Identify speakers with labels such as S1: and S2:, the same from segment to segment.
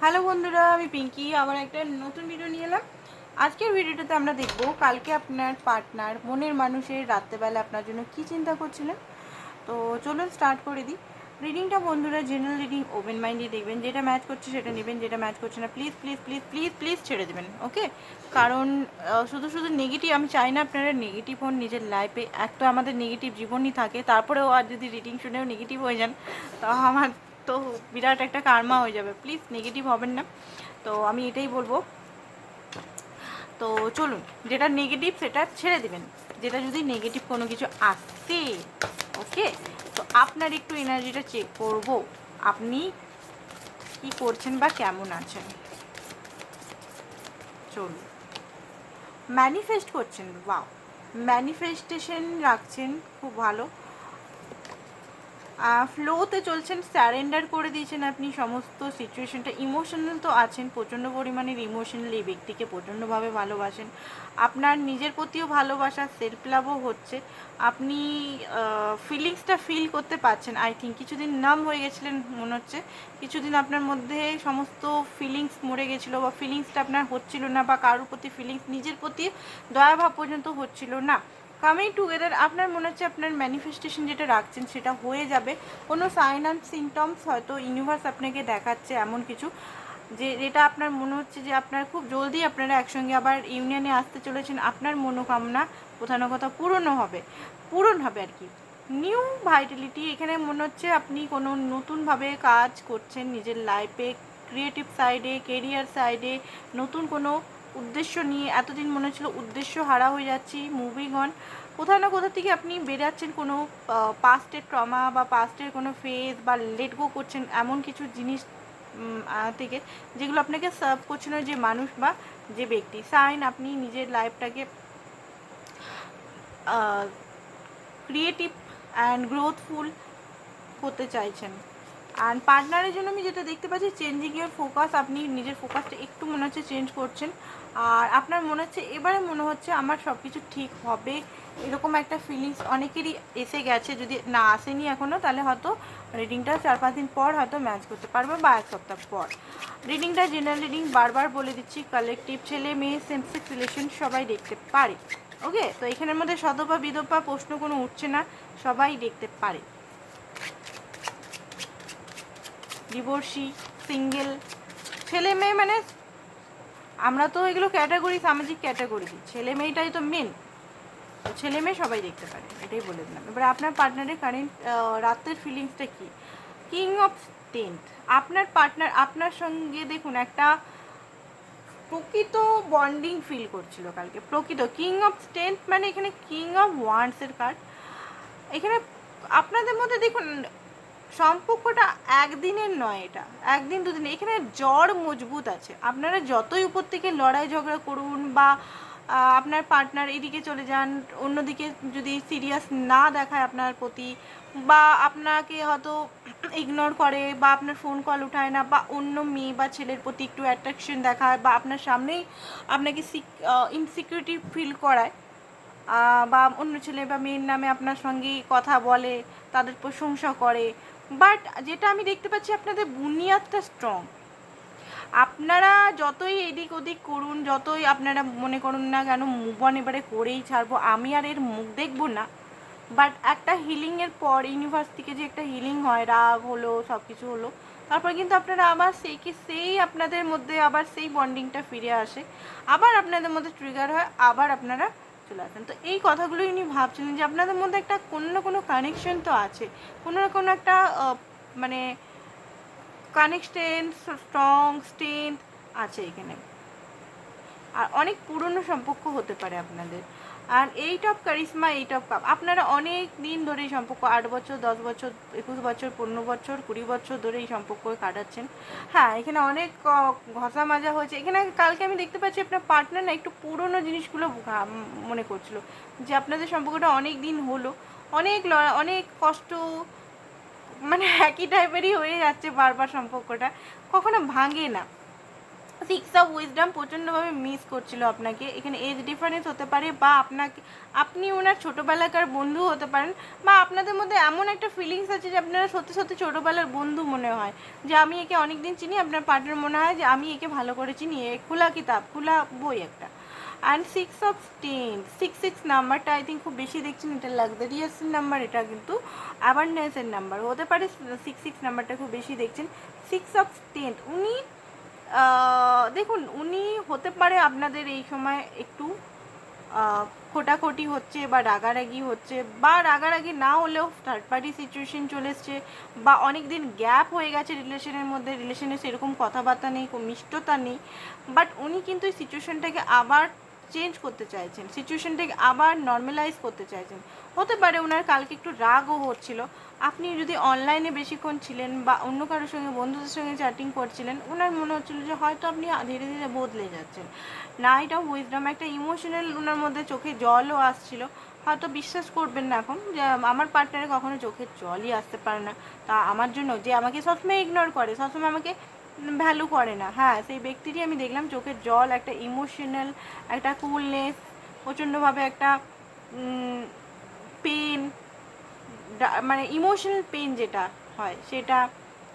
S1: Hello বন্ধুরা, আমি পিঙ্কি আবার একটা নতুন ভিডিও নিয়ে এলাম। আজকের ভিডিওটাতে আমরা দেখব কালকে আপনার পার্টনার মনের মানুষের রাত্রেবেলা আপনার জন্য কি চিন্তা করছিলেন। তো চলুন স্টার্ট করে দিই রিডিংটা। বন্ধুরা, জেনারেল রিডিং, ওপেন মাইন্ডে দেখবেন। যেটা ম্যাচ করছে সেটা নেবেন, যেটা ম্যাচ করছে না please please please please please ছেড়ে দেবেন। ওকে, কারণ শুধু শুধু নেগেটিভ আমি চাই না আপনারা নেগেটিভ হন নিজের লাইফে। এক তো আমাদের নেগেটিভ জীবনই থাকে, তারপরেও আর যদি রিডিং শুনেও নেগেটিভ হয়ে যান তো আমার তো বিরাট একটা কার্মা হয়ে যাবে। প্লিজ নেগেটিভ হবেন না, তো আমি এটাই বলবো। তো চলুন, যেটা নেগেটিভ সেটা ছেড়ে দিবেন, যেটা যদি নেগেটিভ কোনো কিছু আসে। ওকে, তো আপনার একটু এনার্জিটা চেক করব, আপনি কি করছেন বা কেমন আছেন। চলুন, ম্যানিফেস্ট করছেন, বাহ, ম্যানিফেস্টেশন রাখছেন, খুব ভালো। ফ্লোতে চলছেন, স্যারেন্ডার করে দিয়েছেন আপনি সমস্ত সিচুয়েশনটা। ইমোশনাল তো আছেন, প্রচণ্ড পরিমাণের ইমোশনাল, এই ব্যক্তিকে প্রচণ্ডভাবে ভালোবাসেন। আপনার নিজের প্রতিও ভালোবাসা, সেলফ লাভও হচ্ছে। আপনি ফিলিংসটা ফিল করতে পারছেন। আই থিঙ্ক কিছুদিন নাম হয়ে গেছিলেন মনে হচ্ছে, কিছুদিন আপনার মধ্যে সমস্ত ফিলিংস মরে গেছিলো, বা ফিলিংসটা আপনার হচ্ছিল না, বা কারোর প্রতি ফিলিংস, নিজের প্রতি দয়াভাব পর্যন্ত হচ্ছিল না। কামিং টুগেদার, আপনার মনে হচ্ছে আপনার ম্যানিফেস্টেশন যেটা রাখছেন সেটা হয়ে যাবে। কোনো সাইন অ্যান্ড সিমটমস হয়তো ইউনিভার্স আপনাকে দেখাচ্ছে, এমন কিছু যেটা আপনার মনে হচ্ছে যে আপনার খুব জলদি আপনারা একসঙ্গে আবার ইউনিয়নে আসতে চলেছেন। আপনার মনোকামনা কোথাও না কোথাও পূরণ হবে আর কি। নিউ ভাইটালিটি এখানে মনে হচ্ছে, আপনি কোনো নতুনভাবে কাজ করছেন নিজের লাইফে, ক্রিয়েটিভ সাইডে, কেরিয়ার সাইডে, নতুন কোনো উদ্দেশ্য নিয়ে। এতদিন মনে হচ্ছিল উদ্দেশ্য হারা হয়ে যাচ্ছি, মুভিং অন। কোথাও না কোথাও থেকে আপনি বেরাচ্ছেন কোনো পাস্টের ট্রমা বা পাস্টের কোনো ফেজ, বা লেট গো করছেন এমন কিছু জিনিস থেকে, যেগুলো আপনাকে সার্ভ করছে না যে মানুষ বা যে ব্যক্তি। সাইন, আপনি নিজের লাইফটাকে ক্রিয়েটিভ অ্যান্ড গ্রোথফুল করতে চাইছেন। আর পার্টনারের জন্য আমি যেটা দেখতে পাচ্ছি, চেঞ্জিং ইউর ফোকাস, আপনি নিজের ফোকাসটা একটু মনে হচ্ছে চেঞ্জ করছেন। আর আপনার মনে হচ্ছে এবারে মনে হচ্ছে আমার সব কিছু ঠিক হবে, এরকম একটা ফিলিংস অনেকেরই এসে গেছে। যদি না আসেনি এখনও, তাহলে হয়তো রিডিংটা 4-5 দিন পর হয়তো ম্যাচ করতে পারবে, বা 1 সপ্তাহ পর। রিডিংটা জেনারেল রিডিং, বারবার বলে দিচ্ছি, কালেকটিভ, ছেলে মেয়ে, সেম সেক্স রিলেশন সবাই দেখতে পারে। ওকে, তো এখানের মধ্যে সদপা বিধবা প্রশ্ন কোনো উঠছে না, সবাই দেখতে পারে। ডিভোর্সি, সিঙ্গেল, ছেলে মেয়ে, মানে আমরা তো এগুলো ক্যাটাগরি, সামাজিক ক্যাটাগরি দিই, ছেলে মেয়েটাই তো মেন। ছেলে মেয়ে সবাই দেখতে পারে, এটাই বলে দিলাম। এবার আপনার পার্টনারের কারেন্ট রাতের ফিলিংসটা কি। কিং অফ স্ট্রেংথ, আপনার পার্টনার আপনার সঙ্গে দেখুন একটা প্রকৃত বন্ডিং ফিল করছিল কালকে, প্রকৃত। কিং অফ স্ট্রেংথ মানে এখানে কিং অফ ওয়ান্ডসের কার্ড। এখানে আপনাদের মধ্যে দেখুন সম্পর্কটা একদিনের নয়, এটা একদিন দুদিন, এখানে জড় মজবুত আছে। আপনারা যতই উপর থেকে লড়াই ঝগড়া করুন, বা আপনার পার্টনার এদিকে চলে যান, অন্যদিকে যদি সিরিয়াস না দেখায় আপনার প্রতি, বা আপনাকে হয়তো ইগনোর করে, বা আপনার ফোন কল উঠায় না, বা অন্য মেয়ে বা ছেলের প্রতি একটু অ্যাট্রাকশন দেখায়, বা আপনার সামনেই আপনাকে ইনসিকিউরিটি ফিল করায়, বা অন্য ছেলে বা মেয়ের নামে আপনার সঙ্গে কথা বলে, তাদের প্রশংসা করে, বাট যেটা আমি দেখতে পাচ্ছি আপনাদের বুনিয়াদটা স্ট্রং। আপনারা যতই এদিক ওদিক করুন, যতই আপনারা মনে করুন না কেন মুভ অন এবারে করেই ছাড়বো, আমি আর এর মুখ দেখবো না, বাট একটা হিলিংয়ের পর ইউনিভার্স থেকে যে একটা হিলিং হয়, রাগ হলো, সব কিছু হলো, তারপর কিন্তু আপনারা আবার সেই আপনাদের মধ্যে আবার সেই বন্ডিংটা ফিরে আসে, আবার আপনাদের মধ্যে ট্রিগার হয়, আবার আপনারা চলে আসেন। তো এই কথাগুলো উনি ভাবছিলেন যে আপনাদের মধ্যে একটা কোনো না কোনো কানেকশন তো আছে, কোনো না কোনো একটা মানে কানেকশন, স্ট্রং স্ট্রেংথ আছে এখানে। আর অনেক পুরনো সম্পর্ক হতে পারে আপনাদের। আর 8 অফ কারিশমা, 8 অফ কাপ, আপনারা অনেক দিন ধরে এই সম্পর্ক, 8 বছর, 10 বছর, 21 বছর, 15 বছর, 20 বছর ধরে এই সম্পর্ক কাটাচ্ছেন। হ্যাঁ, এখানে অনেক ঘষা মাজা হয়েছে। এখানে কালকে আমি দেখতে পাচ্ছি আপনার পার্টনার না একটু পুরনো জিনিসগুলো মনে করছিল, যে আপনাদের সম্পর্কটা অনেক দিন হলো, অনেক অনেক কষ্ট, মানে একই টাইপেরই হয়ে যাচ্ছে বারবার, সম্পর্কটা কখনো ভাঙে না। সিক্স অফ উইজডম প্রচণ্ডভাবে মিস করছিল আপনাকে। এখানে এজ ডিফারেন্স হতে পারে, বা আপনি ওনার ছোটোবেলাকার বন্ধু হতে পারেন, বা আপনাদের মধ্যে এমন একটা ফিলিংস আছে যে আপনারা সত্যি সত্যি ছোটোবেলার বন্ধু মনে হয়, যে আমি একে অনেক দিন চিনি। আপনার পার্টনার মনে হয় যে আমি একে ভালো করে চিনি, এ খোলা কিতাব, খোলা বই একটা। And six of tense, six নাম্বারটা আই থিঙ্ক খুব বেশি দেখছেন। এটা লাক্সারিয়াসের নাম্বার, এটা কিন্তু অ্যাবান্ডেন্সের নাম্বার হতে পারে। সিক্স নাম্বারটা খুব বেশি দেখছেন। সিক্স অফ টেন্থ, উনি দেখুন উনি হতে পারে আপনাদের এই সময় একটু খোটাখটি হচ্ছে, বা রাগারাগি হচ্ছে, বা রাগারাগি না হলেও থার্ড পার্টি সিচুয়েশন চলে এসছে, বা অনেক দিন গ্যাপ হয়ে গেছে রিলেশনের মধ্যে, রিলেশনে সেরকম কথাবার্তা নেই, মিষ্টতা নেই। বাট উনি কিন্তু এই সিচুয়েশনটাকে আবার চেঞ্জ করতে চাইছেন, সিচুয়েশনটাকে আবার নর্মালাইজ করতে চাইছেন। হতে পারে ওনার কালকে একটু রাগও হচ্ছিল। আপনি যদি অনলাইনে বেশিক্ষণ ছিলেন, বা অন্য কারোর সঙ্গে বন্ধুদের সঙ্গে চ্যাটিং করছিলেন, ওনার মনে হচ্ছিল যে হয়তো আপনি ধীরে ধীরে বদলে যাচ্ছেন। নাইট অফ উইজডম, একটা ইমোশনাল ওনার মধ্যে চোখে জলও আসছিল। হয়তো বিশ্বাস করবেন না এখন যে আমার পার্টনারে কখনো চোখের জলই আসতে পারে না, তা আমার জন্য যে আমাকে সবসময় ইগনোর করে, সবসময় আমাকে ভ্যালু করে না। হ্যাঁ, সেই ব্যক্তিটি আমি দেখলাম চোখের জল, একটা ইমোশনাল, একটা কুলনেস, প্রচণ্ডভাবে একটা পেন, মানে ইমোশনাল পেন যেটা হয় সেটা,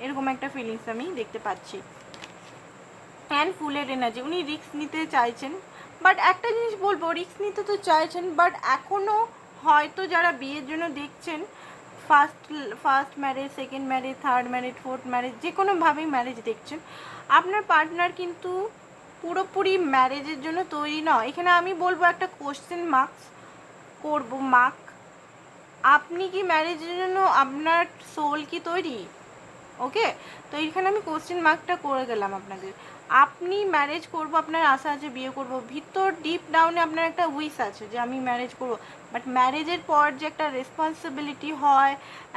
S1: এরকম একটা ফিলিংস আমি দেখতে পাচ্ছি। অ্যান্ড ফুলের এনার্জি, উনি রিস্ক নিতে চাইছেন। বাট একটা জিনিস বলবো, রিস্ক নিতে তো চাইছেন, বাট এখনও হয়তো যারা বিয়ের জন্য দেখছেন, first marriage, second marriage, third marriage, fourth marriage, যে কোনোভাবেই ম্যারেজ দেখছেন, আপনার পার্টনার কিন্তু পুরোপুরি ম্যারেজের জন্য তৈরি নয়। এখানে আমি বলবো একটা কোশ্চেন মার্কস করবো, মার্ক, আপনি কি ম্যারেজের জন্য, আপনার সোল কি তৈরি? ওকে, তো এইখানে আমি কোশ্চেন মার্কটা করে গেলাম আপনাদের। আপনি ম্যারেজ করব, আপনার আশা আছে, বিয়ে করব, ভিতর ডিপ ডাউনে আপনার একটা উইশ আছে যে আমি ম্যারেজ করব। বাট ম্যারেজের পর যে একটা রেসপন্সিবিলিটি হয়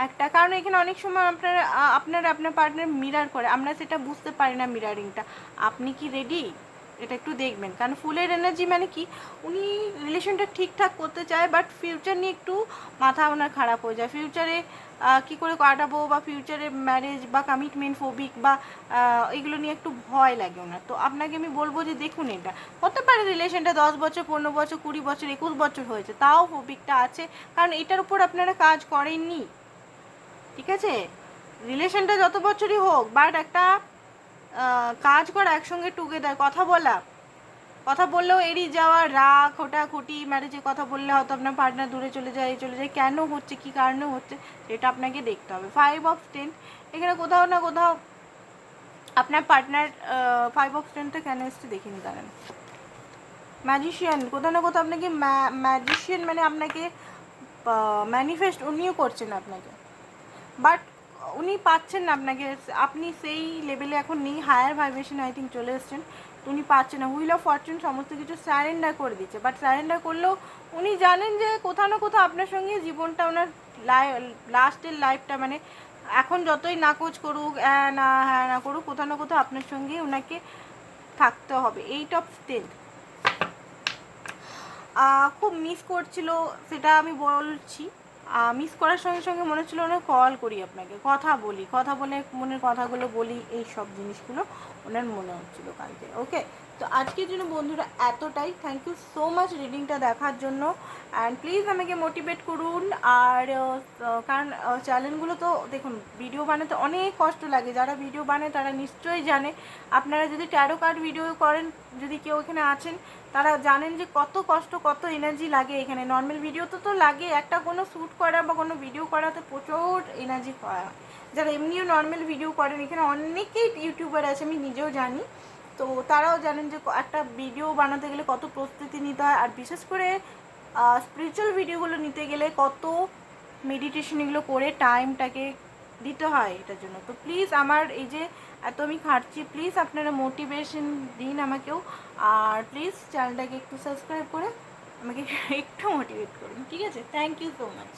S1: একটা, কারণ এখানে অনেক সময় আপনার পার্টনার মিরার করে, আমরা সেটা বুঝতে পারি না মিরারিংটা। আপনি কি রেডি? এটা একটু দেখবেন, কারণ ফুলের এনার্জি মানে কি, উনি রিলেশনটা ঠিকঠাক করতে চায়, বাট ফিউচার নিয়ে একটু মাথা ওনার খারাপ হয়ে যায়। ফিউচারে কী করে কাটাবো, বা ফিউচারে ম্যারেজ বা কমিটমেন্ট ফোবিক, বা এগুলো নিয়ে একটু ভয় লাগে ওনার। তো আপনাকে আমি বলবো যে দেখুন, এটা হতে পারে রিলেশনটা 10 বছর, 15 বছর, 20 বছর, 21 বছর হয়েছে, তাও ফোবিকটা আছে, কারণ এটার উপর আপনারা কাজ করেননি। ঠিক আছে, রিলেশনটা যত বছরই হোক, বাট একটা কাজ করা, একসঙ্গে টুগেদার, কথা বললেও এড়িয়ে যাওয়া, রাগ, খোটাখুটি, ম্যারেজে কথা বললে হয়তো আপনার পার্টনার দূরে চলে যায়, কেন হচ্ছে, কী কারণে হচ্ছে, সেটা আপনাকে দেখতে হবে। 5 অফ টেন্থ, এখানে কোথাও না কোথাও আপনার পার্টনার 5 অফ টেন্থটা কেন এসছে দেখিনি, দাঁড়ান। ম্যাজিশিয়ান, কোথাও না কোথাও আপনাকে ম্যাজিশিয়ান মানে আপনাকে ম্যানিফেস্ট উনিও করছেন আপনাকে, বাট উনি পাচ্ছেন না আপনাকে, আপনি সেই লেভেলে এখন নেই, হায়ার ভাইব্রেশনে আই থিঙ্ক চলে এসছেন, তো উনি পাচ্ছেন না। হুইল অফ ফরচুন সমস্ত কিছু স্যারেন্ডার করে দিচ্ছে, বাট স্যারেন্ডার করলেও উনি জানেন যে কোথাও না কোথাও আপনার সঙ্গে জীবনটা, ওনার লাস্টের লাইফটা, মানে এখন যতই নাকচ করুক, হ্যাঁ না করুক, কোথাও না কোথাও আপনার সঙ্গে ওনাকে থাকতে হবে। 8 অফ টেন্থ, খুব মিস করছিল, সেটা আমি বলছি। মিস করার সঙ্গে সঙ্গে মনে হচ্ছিলো ওনার কল করি, আপনাকে কথা বলে মনের কথাগুলো বলি, এই সব জিনিসগুলো ওনার মনে হচ্ছিলো কালকে। ওকে, তো আজকের জন্য বন্ধুরা এতটাই। থ্যাংক ইউ সো মাচ রিডিংটা দেখার জন্য, অ্যান্ড প্লিজ আমাকে মোটিভেট করুন। আর কারণ চ্যানেলগুলো তো দেখুন, ভিডিও বানাতে অনেক কষ্ট লাগে, যারা ভিডিও বানায় তারা নিশ্চয়ই জানে। আপনারা যদি ট্যারো কার্ড ভিডিও করেন, যদি কেউ এখানে আছেন, তারা জানেন যে কত কষ্ট, কত এনার্জি লাগে এখানে। নর্মাল ভিডিওতে তো লাগে, একটা কোনো শ্যুট করা বা কোনো ভিডিও করাতে প্রচুর এনার্জি হয়। যারা এমনিও নর্মাল ভিডিও করেন, এখানে অনেকেই ইউটিউবার আছে, আমি নিজেও জানি, তো তারাও জানেন যে একটা ভিডিও বানাতে গেলে কত প্রস্তুতি নিতে হয়, আর বিশেষ করে স্পিরিচুয়াল ভিডিওগুলো নিতে গেলে কত মেডিটেশন এগুলো করে টাইমটাকে দিতে হয় এটার জন্য। তো প্লিজ আমার এই যে এত আমি খাটছি, প্লিজ আপনারা মোটিভেশন দিন আমাকেও, আর প্লিজ চ্যানেলটাকে একটু সাবস্ক্রাইব করে আমাকে একটু মোটিভেট করুন, ঠিক আছে? Thank you so much.